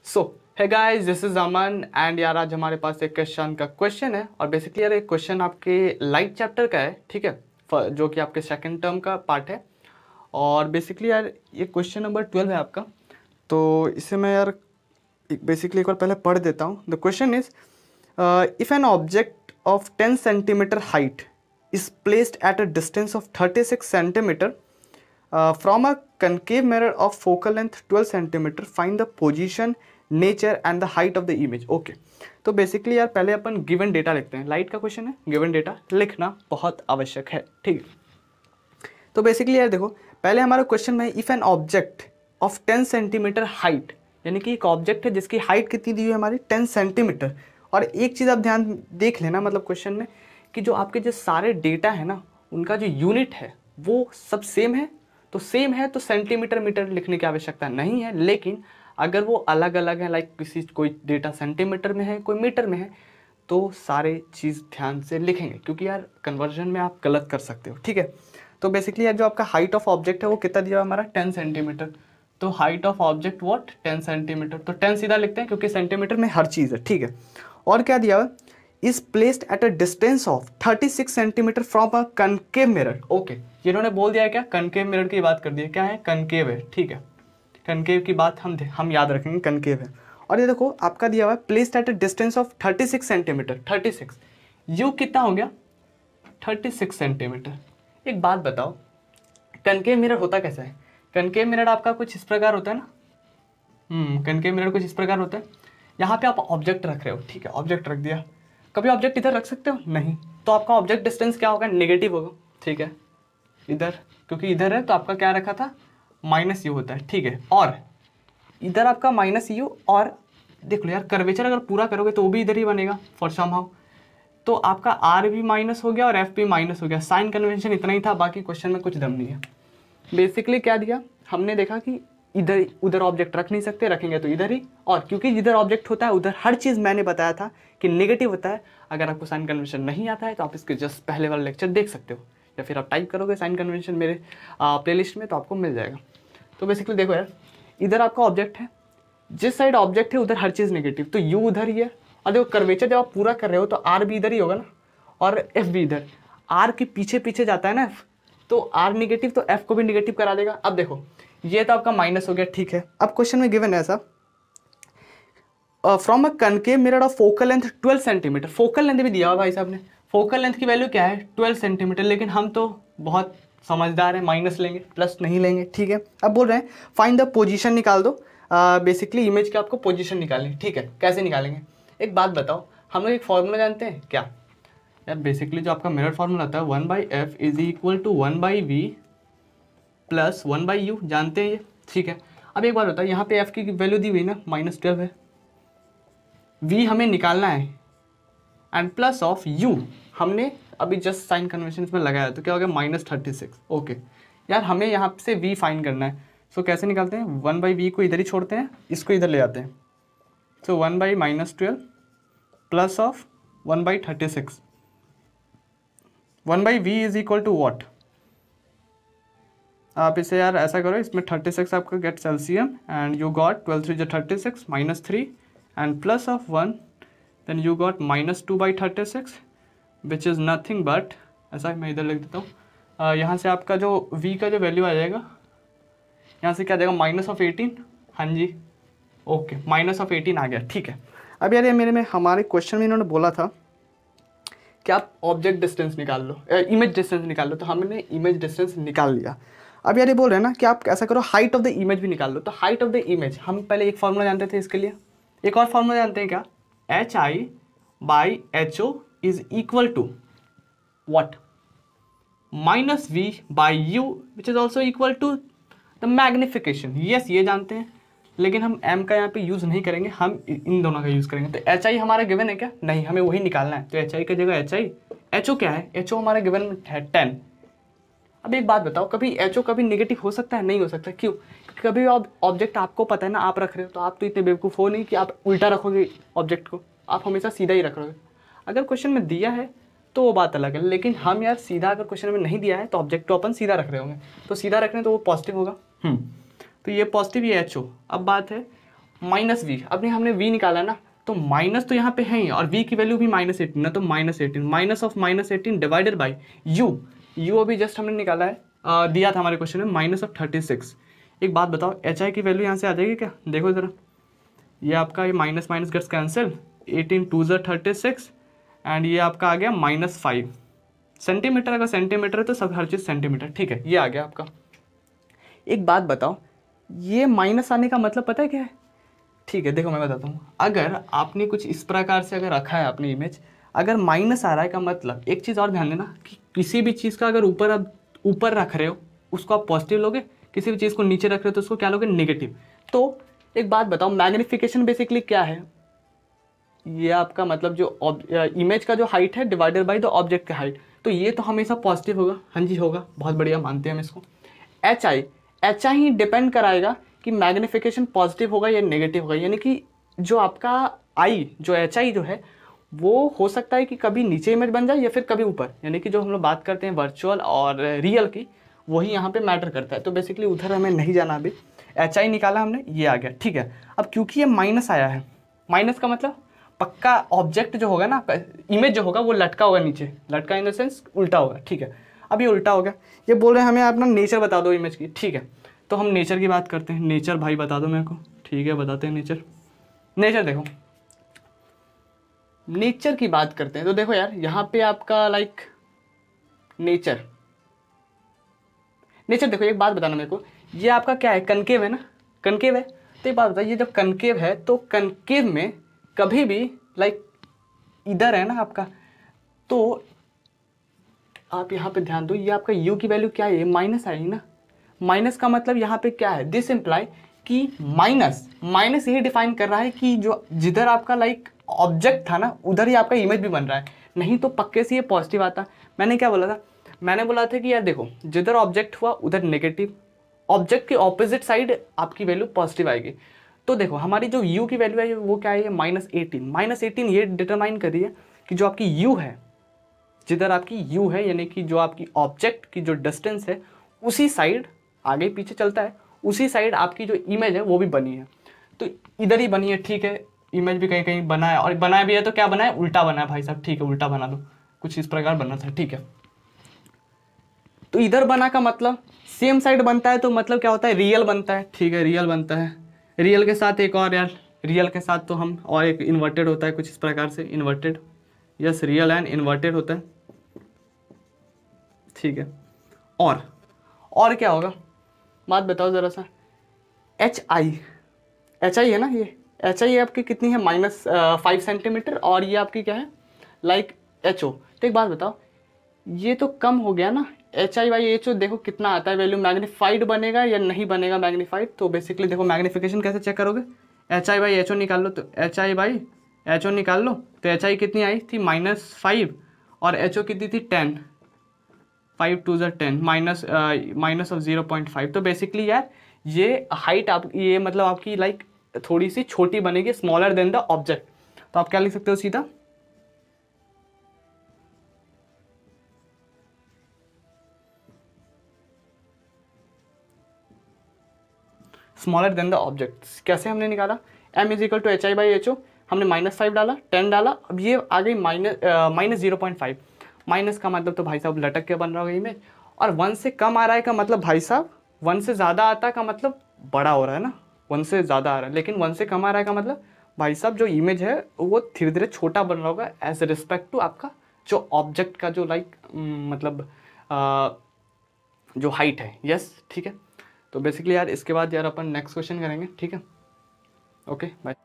सो है guys, this is Aman and यार आज हमारे पास एक क्वेश्चन का क्वेश्चन है और बेसिकली यार एक क्वेश्चन आपके लाइट चैप्टर का है, ठीक है, जो कि आपके सेकंड टर्म का पार्ट है। और बेसिकली यार ये क्वेश्चन नंबर 12 है आपका। तो इसे मैं यार बेसिकली एक बार पहले पढ़ देता हूँ। The question is if an object of 10 centimetre height is placed at a distance of 36 centimeter from a concave mirror of focal length 12 centimeter, find the position, nature and the height of the image. Okay, तो basically यार पहले अपन given data लिखते हैं। Light का question है, given data लिखना बहुत आवश्यक है, ठीक है। तो बेसिकली यार देखो, पहले हमारा क्वेश्चन में if an object of 10 centimetre height, यानी कि एक ऑब्जेक्ट है जिसकी हाइट कितनी दी हुई है हमारी 10 सेंटीमीटर। और एक चीज़ आप ध्यान देख लेना, मतलब क्वेश्चन में कि जो आपके जो सारे डेटा है ना, उनका जो यूनिट है वो सब सेम है। तो सेम है तो सेंटीमीटर मीटर लिखने की आवश्यकता नहीं है। लेकिन अगर वो अलग अलग है, लाइक कोई डेटा सेंटीमीटर में है, कोई मीटर में है, तो सारे चीज़ ध्यान से लिखेंगे, क्योंकि यार कन्वर्जन में आप गलत कर सकते हो, ठीक है। तो बेसिकली यार जो आपका हाइट ऑफ ऑब्जेक्ट है वो कितना दिया हमारा 10 सेंटीमीटर। तो height of object what 10 centimetre, तो 10 सीधा लिखते हैं क्योंकि सेंटीमीटर में हर चीज़ है, ठीक है। और क्या दिया हुआ, is placed at a distance of 36 centimetre from a concave mirror. Okay, जिन्होंने बोल दिया है क्या, कनकेव मिरर की बात कर दी है, क्या है, कनकेव है, ठीक है। कनकेव की बात हम याद रखेंगे, कनकेव है। और ये देखो आपका दिया हुआ है placed at a distance of 36 centimetre. 36 you कितना हो गया 36 सेंटीमीटर। एक बात बताओ, कनकेव मिरर होता कैसा है? कनकेव मिरर आपका कुछ इस प्रकार होता है ना। कनकेव मिरर कुछ इस प्रकार होता है। यहाँ पे आप ऑब्जेक्ट रख रहे हो, ठीक है, ऑब्जेक्ट रख दिया। कभी ऑब्जेक्ट इधर रख सकते हो? नहीं। तो आपका ऑब्जेक्ट डिस्टेंस क्या होगा, नेगेटिव होगा, ठीक है, इधर, क्योंकि इधर है तो आपका क्या रखा था, माइनस यू होता है, ठीक है। और इधर आपका माइनस यू, और देख लो यार कर्वेचर अगर पूरा करोगे तो वो भी इधर ही बनेगा फॉर समहाउ। तो आपका आर भी माइनस हो गया और एफ भी माइनस हो गया। साइन कन्वेंशन इतना ही था, बाकी क्वेश्चन में कुछ दम नहीं है। बेसिकली क्या दिया, हमने देखा कि इधर उधर ऑब्जेक्ट रख नहीं सकते, रखेंगे तो इधर ही। और क्योंकि जिधर ऑब्जेक्ट होता है उधर हर चीज़ मैंने बताया था कि नेगेटिव होता है। अगर आपको साइन कन्वेंशन नहीं आता है तो आप इसके जस्ट पहले वाला लेक्चर देख सकते हो, या फिर आप टाइप करोगे साइन कन्वेंशन मेरे प्लेलिस्ट में तो आपको मिल जाएगा। तो बेसिकली देखो यार, इधर आपका ऑब्जेक्ट है, जिस साइड ऑब्जेक्ट है उधर हर चीज़ नेगेटिव, तो यू उधर ही है। और देखो कर्वेचर जब आप पूरा कर रहे हो तो आर भी इधर ही होगा ना, और एफ भी इधर। आर के पीछे पीछे जाता है ना एफ, तो आर निगेटिव तो एफ को भी निगेटिव करा देगा। अब देखो ये तो आपका माइनस हो गया, ठीक है। अब क्वेश्चन में गिवन है ऐसा, from a concave mirror of focal length 12 centimetre. Focal length भी दिया हुआ भाई साहब ने। फोकल लेंथ की वैल्यू क्या है 12 सेंटीमीटर, लेकिन हम तो बहुत समझदार हैं, माइनस लेंगे, प्लस नहीं लेंगे, ठीक है। अब बोल रहे हैं फाइंड द पोजीशन निकाल दो। बेसिकली इमेज की आपको पोजीशन निकालनी, ठीक है। कैसे निकालेंगे, एक बात बताओ, हम लोग एक फॉर्मूला जानते हैं क्या यार? बेसिकली जो आपका मिरर फॉर्मूला होता है 1/f is equal to 1/v plus 1/u, जानते हैं ये, ठीक है। अब एक बार होता है, यहाँ पे f की वैल्यू दी हुई ना -12 है, v हमें निकालना है, एंड प्लस ऑफ u हमने अभी जस्ट साइन कन्वेंशन में लगाया, तो क्या हो गया -36। ओके यार, हमें यहाँ से v फाइंड करना है। सो कैसे निकालते हैं, 1/v को इधर ही छोड़ते हैं, इसको इधर ले आते हैं। So 1/-12 plus of 1/36। 1/v is equal to what, आप इसे यार ऐसा करो, इसमें 36 आपका gets LCM and you got 12 3 36 -3 and plus of 1, then you got -2/36 which is nothing but, ऐसा मैं इधर लिख देता हूँ, यहाँ से आपका जो v का जो वैल्यू आ जाएगा, यहाँ से क्या आ जाएगा -18। हाँ जी, ओके, -18 आ गया, ठीक है। अब यार ये मेरे में हमारे क्वेश्चन में इन्होंने बोला था कि आप ऑब्जेक्ट डिस्टेंस निकाल लो, इमेज डिस्टेंस निकाल लो, तो हमने इमेज डिस्टेंस निकाल लिया। अब यार ये बोल रहे हैं ना कि आप ऐसा करो हाइट ऑफ द इमेज भी निकाल लो। तो हाइट ऑफ द इमेज हम पहले एक फार्मूला जानते थे इसके लिए, एक और फार्मूला जानते हैं क्या, HI/HO is equal to what, -v/u which is also equal to the magnification. Yes, ये जानते हैं, लेकिन हम m का यहाँ पे यूज़ नहीं करेंगे, हम इन दोनों का यूज़ करेंगे। तो HI हमारा गिवन है क्या, नहीं, हमें वही निकालना है। तो HI की जगह HI, HO क्या है, HO हमारा गिवन है 10। अब एक बात बताओ, कभी HO कभी नेगेटिव हो सकता है? नहीं हो सकता। क्यों? कभी ऑब्जेक्ट आपको पता है ना, आप रख रहे हो, तो आप तो इतने बेवकूफ़ हो नहीं कि आप उल्टा रखोगे ऑब्जेक्ट को, आप हमेशा सीधा ही रख रहोगे। अगर क्वेश्चन में दिया है तो वो बात अलग है, लेकिन हम यार सीधा, अगर क्वेश्चन में नहीं दिया है तो ऑब्जेक्ट को अपन सीधा रख रहे होंगे, तो सीधा रखने तो वो पॉजिटिव होगा। तो ये पॉजिटिव, ये HO। अब बात है माइनस वी, अभी हमने वी निकाला ना, तो माइनस तो यहाँ पे है ही और वी की वैल्यू भी -18 ना, तो -18 minus of -18 divided by you, you अभी जस्ट हमने निकाला है, दिया था हमारे क्वेश्चन में -36। एक बात बताओ, एच आई की वैल्यू यहाँ से आ जाएगी क्या? देखो ज़रा, ये आपका ये minus minus gets cancel, 18 2 36 and ये आपका आ गया -5 सेंटीमीटर। अगर सेंटीमीटर है तो सब हर चीज़ सेंटीमीटर, ठीक है, ये आ गया आपका। एक बात बताओ, ये माइनस आने का मतलब पता है क्या है? ठीक है, देखो मैं बताता हूँ। अगर आपने कुछ इस प्रकार से अगर रखा है अपनी इमेज, अगर माइनस आ रहा है का मतलब, एक चीज़ और ध्यान देना कि किसी भी चीज़ का अगर ऊपर आप ऊपर रख रहे हो उसको आप पॉजिटिव लोगे, किसी भी चीज़ को नीचे रख रहे हो तो उसको क्या लोगे? नेगेटिव। तो एक बात बताओ, मैग्निफिकेशन बेसिकली क्या है? ये आपका मतलब जो इमेज का जो हाइट है डिवाइडेड बाय द ऑब्जेक्ट का हाइट, तो ये तो हमेशा पॉजिटिव होगा। हाँ जी होगा, बहुत बढ़िया, मानते हैं हम इसको। एच आई ही डिपेंड कराएगा कि मैग्निफिकेशन पॉजिटिव होगा या नेगेटिव होगा, यानी कि जो आपका आई जो एच आई जो है वो हो सकता है कि कभी नीचे इमेज बन जाए या फिर कभी ऊपर, यानी कि जो हम लोग बात करते हैं वर्चुअल और रियल की, वही यहाँ पे मैटर करता है। तो बेसिकली उधर हमें नहीं जाना, अभी एच आई निकाला हमने, ये आ गया, ठीक है। अब क्योंकि ये माइनस आया है, माइनस का मतलब पक्का ऑब्जेक्ट जो होगा ना, इमेज जो होगा वो लटका होगा नीचे, लटका इन द सेंस उल्टा होगा, ठीक है। अब ये उल्टा हो गया, ये बोल रहे हैं हमें अपना नेचर बता दो इमेज की, ठीक है। तो हम नेचर की बात करते हैं, नेचर भाई बता दो मेरे को, ठीक है बताते हैं नेचर। नेचर देखो, नेचर की बात करते हैं तो देखो यार, यहाँ पे आपका लाइक नेचर देखो, एक बात बताना मेरे को, ये आपका क्या है? कनकेव है ना, कनकेव है। तो एक बात बताइए, जब कनकेव है तो कनकेव में कभी भी लाइक इधर है ना आपका, तो आप यहाँ पे ध्यान दो, ये आपका u की वैल्यू क्या है? माइनस आएगी ना। माइनस का मतलब यहाँ पे क्या है? दिस इम्प्लाई कि माइनस यही डिफाइन कर रहा है कि जो जिधर आपका लाइक ऑब्जेक्ट था ना, उधर ही आपका इमेज भी बन रहा है, नहीं तो पक्के से ये पॉजिटिव आता। मैंने क्या बोला था? मैंने बोला था कि यार देखो, जिधर ऑब्जेक्ट हुआ उधर नेगेटिव, ऑब्जेक्ट के ऑपोजिट साइड आपकी वैल्यू पॉजिटिव आएगी। तो देखो हमारी जो u की वैल्यू है वो क्या है? -18 ये डिटरमाइन कर रही है कि जो आपकी u है, जिधर आपकी u है, यानी कि जो आपकी ऑब्जेक्ट की जो डिस्टेंस है उसी साइड आगे पीछे चलता है, उसी साइड आपकी जो इमेज है वो भी बनी है। तो इधर ही बनी है, ठीक है। इमेज भी कहीं कहीं बना है, और बनाया भी है तो क्या बना है? उल्टा बना है भाई साहब, ठीक है, उल्टा बना दो, कुछ इस प्रकार बनना था, ठीक है। तो इधर बना का मतलब सेम साइड बनता है, तो मतलब क्या होता है? रियल बनता है, ठीक है, रियल बनता है। रियल के साथ एक और यार, रियल के साथ तो हम और एक इन्वर्टेड होता है, कुछ इस प्रकार से inverted, yes, real and inverted होता है, ठीक है। और क्या होगा? बात बताओ ज़रा सा। एच आई है ना, ये एच आई आपकी कितनी है? -5 सेंटीमीटर, और ये आपकी क्या है? Like H O. तो एक बात बताओ, ये तो कम हो गया ना, H I by H O, देखो कितना आता है वैल्यू, मैग्नीफाइड बनेगा या नहीं बनेगा मैग्नीफाइड? तो बेसिकली देखो मैग्नीफिकेशन कैसे चेक करोगे? H I by H O निकाल लो, तो H I by H O निकाल लो, तो एच आई कितनी आई थी? -5, और एच ओ कितनी थी? 10, 5 2 10, माइनस ऑफ 0.5। तो बेसिकली यार ये हाइट आप, ये मतलब आपकी लाइक थोड़ी सी छोटी बनेगी, स्मॉलर देन द ऑब्जेक्ट। तो आप क्या लिख सकते हो सीधा? Smaller than the object. कैसे हमने निकाला? m is equal to H I by H O, हमने -5 डाला, 10 डाला, अब ये आ गई -0.5। माइनस का मतलब तो भाई साहब लटक के बन रहा होगा इमेज, और 1 से कम आ रहा है का मतलब भाई साहब 1 से ज़्यादा आता का मतलब बड़ा हो रहा है ना, 1 से ज़्यादा आ रहा है, लेकिन 1 से कम आ रहा है का मतलब भाई साहब जो इमेज है वो धीरे धीरे छोटा बन रहा होगा एज रिस्पेक्ट टू आपका जो ऑब्जेक्ट का जो लाइक मतलब जो हाइट है, यस, ठीक है। तो बेसिकली यार इसके बाद यार अपन नेक्स्ट क्वेश्चन करेंगे, ठीक है, ओके बाय।